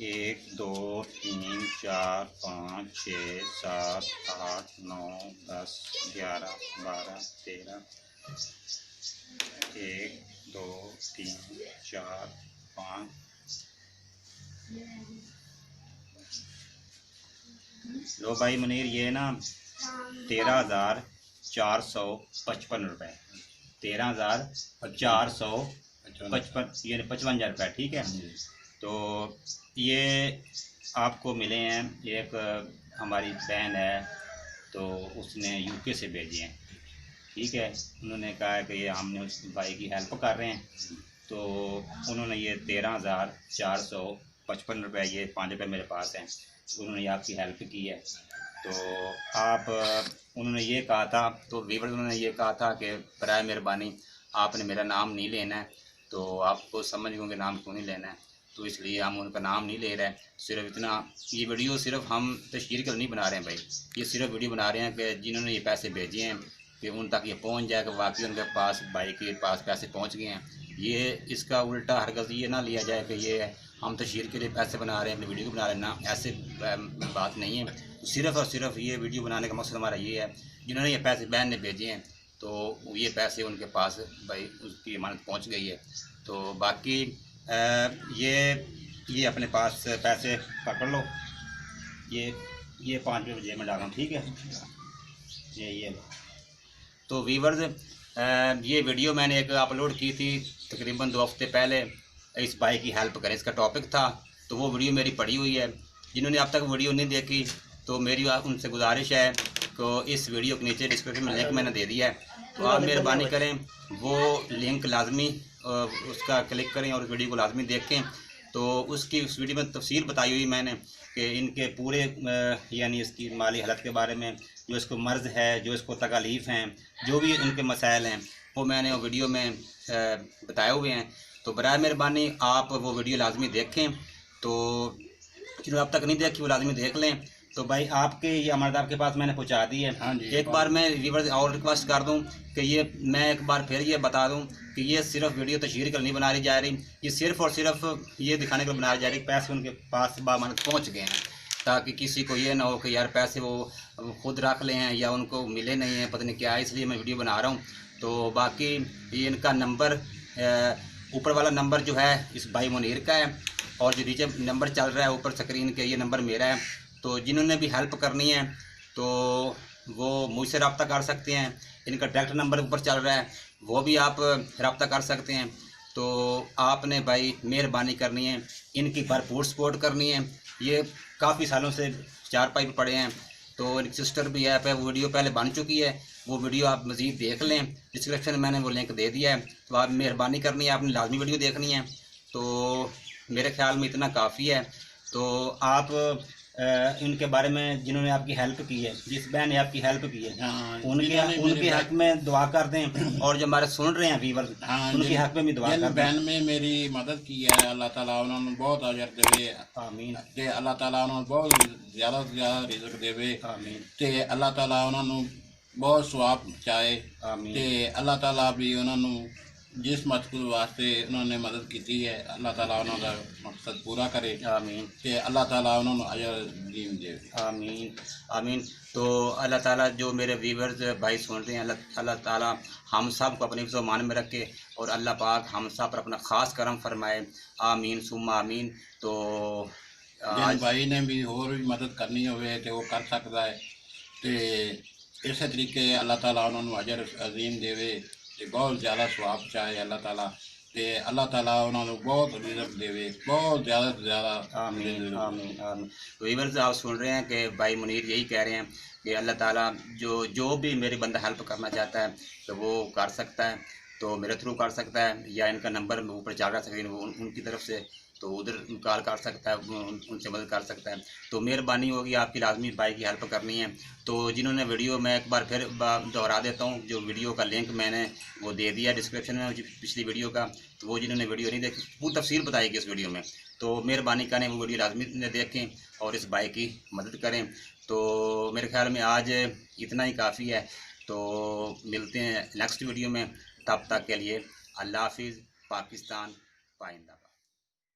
1 2 3 4 5 6 7 8 9 10 11 12 13 1 2 3 4 5 लो भाई मुनीर, ये ना 13,455 रुपये, 13,455 यानी 55,000 रुपये, ठीक है। तो ये आपको मिले हैं, एक हमारी बहन है तो उसने यूके से भेजे हैं, ठीक है। उन्होंने कहा है कि ये हमने उस भाई की हेल्प कर रहे हैं, तो उन्होंने ये 13,455 रुपये, ये 5 रुपये मेरे पास हैं, उन्होंने आपकी हेल्प की है। तो आप उन्होंने ये कहा था, तो वीवर उन्होंने ये कहा था कि बराए मेहरबानी आपने मेरा नाम नहीं लेना है, तो आपको समझ होंगे नाम क्यों नहीं लेना है, तो इसलिए हम उनका नाम नहीं ले रहे हैं। सिर्फ इतना, ये वीडियो सिर्फ हम तशहीर के लिए नहीं बना रहे हैं भाई, ये सिर्फ वीडियो बना रहे हैं कि जिन्होंने ये पैसे भेजे हैं कि उन तक ये पहुंच जाए कि वाकई उनके पास, भाई के पास पैसे पहुंच गए हैं। ये इसका उल्टा हरकत ये ना लिया जाए कि ये हम तशहीर के लिए पैसे बना रहे हैं, अपनी वीडियो को बना रहे हैं, ना, ऐसे बात नहीं है। तो सिर्फ़ और सिर्फ ये वीडियो बनाने का मकसद हमारा ये है, जिन्होंने ये पैसे बहन ने भेजे हैं तो ये पैसे उनके पास भाई उसकी अमानत पहुंच गई है। तो बाकी ये अपने पास पैसे पकड़ लो, ये 5 रुपये जेब में डाल रहा हूँ, ठीक है। ये तो वीवर्स, ये वीडियो मैंने एक अपलोड की थी तकरीबन 2 हफ्ते पहले, इस भाई की हेल्प करें, इसका टॉपिक था, तो वो वीडियो मेरी पड़ी हुई है। जिन्होंने अब तक वीडियो नहीं देखी तो मेरी उनसे गुजारिश है कि इस वीडियो के नीचे डिस्क्रिप्शन में लिंक मैंने दे दिया है, तो आप मेहरबानी करें वो लिंक लाजमी उसका क्लिक करें और वीडियो को लाजमी देखें। तो उस वीडियो में तफसील बताई हुई मैंने कि इनके पूरे यानी इसकी माली हालत के बारे में, जो इसको मर्ज़ है, जो इसको तकालीफ़ हैं, जो भी इनके मसाइल हैं, वो मैंने वो वीडियो में बताए हुए हैं। तो बराए मेहरबानी आप वो वीडियो लाजमी देखें, तो जो अब तक नहीं देखी वो लाजमी देख लें। तो भाई आपके ये अमरद आपके पास मैंने पहुंचा दी है। हाँ जी, एक बार मैं व्यूअर्स और रिक्वेस्ट कर दूं कि ये मैं एक बार फिर ये बता दूं कि ये सिर्फ वीडियो तशहीर के लिए नहीं बना रही जा रही, ये सिर्फ और सिर्फ ये दिखाने के लिए बनाई जा रही पैसे उनके पास बामानत पहुँच गए हैं, ताकि किसी को ये ना हो कि यार पैसे वो खुद रख ले हैं या उनको मिले नहीं हैं, पता नहीं क्या है, इसलिए मैं वीडियो बना रहा हूँ। तो बाकी ये इनका नंबर, ऊपर वाला नंबर जो है इस भाई मुनीर का है, और जो नीचे नंबर चल रहा है ऊपर स्क्रीन के, ये नंबर मेरा है। तो जिन्होंने भी हेल्प करनी है तो वो मुझसे रब्ता कर सकते हैं, इनका डायरेक्ट नंबर ऊपर चल रहा है, वो भी आप रब्ता कर सकते हैं। तो आपने भाई मेहरबानी करनी है, इनकी भरपूर सपोर्ट करनी है। ये काफ़ी सालों से 4 पाई पर पड़े हैं, तो एक सिस्टर भी ऐप है, वो वीडियो पहले बन चुकी है, वो वीडियो आप मज़ीद देख लें, डिस्क्रिप्शन में मैंने वो लिंक दे दिया है। तो आप मेहरबानी करनी है, आपने लाजमी वीडियो देखनी है। तो मेरे ख्याल में इतना काफ़ी है। तो आप इनके बारे में, जिन्होंने आपकी हेल्प की है, जिस बहन ने आपकी हेल्प की है, उनके हक में दुआ कर दें, और जो हमारे सुन रहे हैं व्यूअर्स, उनके हक में भी दुआ कर दें। बहन में मेरी मदद की है, अल्लाह ताला उन्होंने बहुत अजर देवे, आमीन। ते अल्लाह ताला उन्होंने बहुत ज़्यादा से ज़्यादा रिज़्क देवे, आमीन। ते अल्लाह ताला उन्होंने बहुत सवाब चाहे, आमीन। ते अल्लाह ताला भी उन्होंने जिस मकसद वास्ते उन्होंने मदद की है, अल्लाह ताला उन्होंने मकसद पूरा करे। आमीन। ते अल्लाह ताला उन्होंने अजर दीन दे। आमीन। आमीन। तो अल्लाह ताला जो मेरे व्यूअर्स भाई सुन रहे हैं, अल्लाह ताला हम सब को अपने मान में रखे, और अल्लाह पाक हम सब पर अपना ख़ास करम फरमाए। आमीन सुम्मा आमीन। तो जिन भाई ने भी होर भी मदद करनी होवे तो वो कर सकता है, तो इस तरीके अल्लाह ताला उन्होंने अजर अजीम देवे, ते बहुत ज़्यादा सवाब चाहे अल्लाह ताला, ते अल्लाह ताला उन्होंने बहुत रिज़्क देवे, बहुत ज़्यादा से ज़्यादा। आमीन। आमीन। आमीन। तो व्यूअर्स आप सुन रहे हैं कि भाई मुनीर यही कह रहे हैं कि अल्लाह ताला जो भी मेरी बंदा हेल्प करना चाहता है तो वो कर सकता है, तो मेरे थ्रू कर सकता है, या इनका नंबर ऊपर चल रहा है उनकी तरफ से, तो उधर कॉल कर सकता है, उनसे मदद कर सकता है। तो मेहरबानी होगी आपकी, लाजमी भाई की हेल्प करनी है। तो जिन्होंने वीडियो, मैं एक बार फिर दोहरा देता हूँ, जो वीडियो का लिंक मैंने वो दे दिया डिस्क्रिप्शन में पिछली वीडियो का, तो वो जिन्होंने वीडियो नहीं देखी, पूरी तफसील बताएगी इस वीडियो में, तो मेहरबानी करें वो वीडियो लाजमी देखें और इस भाई की मदद करें। तो मेरे ख्याल में आज इतना ही काफ़ी है, तो मिलते हैं नेक्स्ट वीडियो में, तब तक के लिए अल्लाह हाफिज़। पाकिस्तान पाइंदा।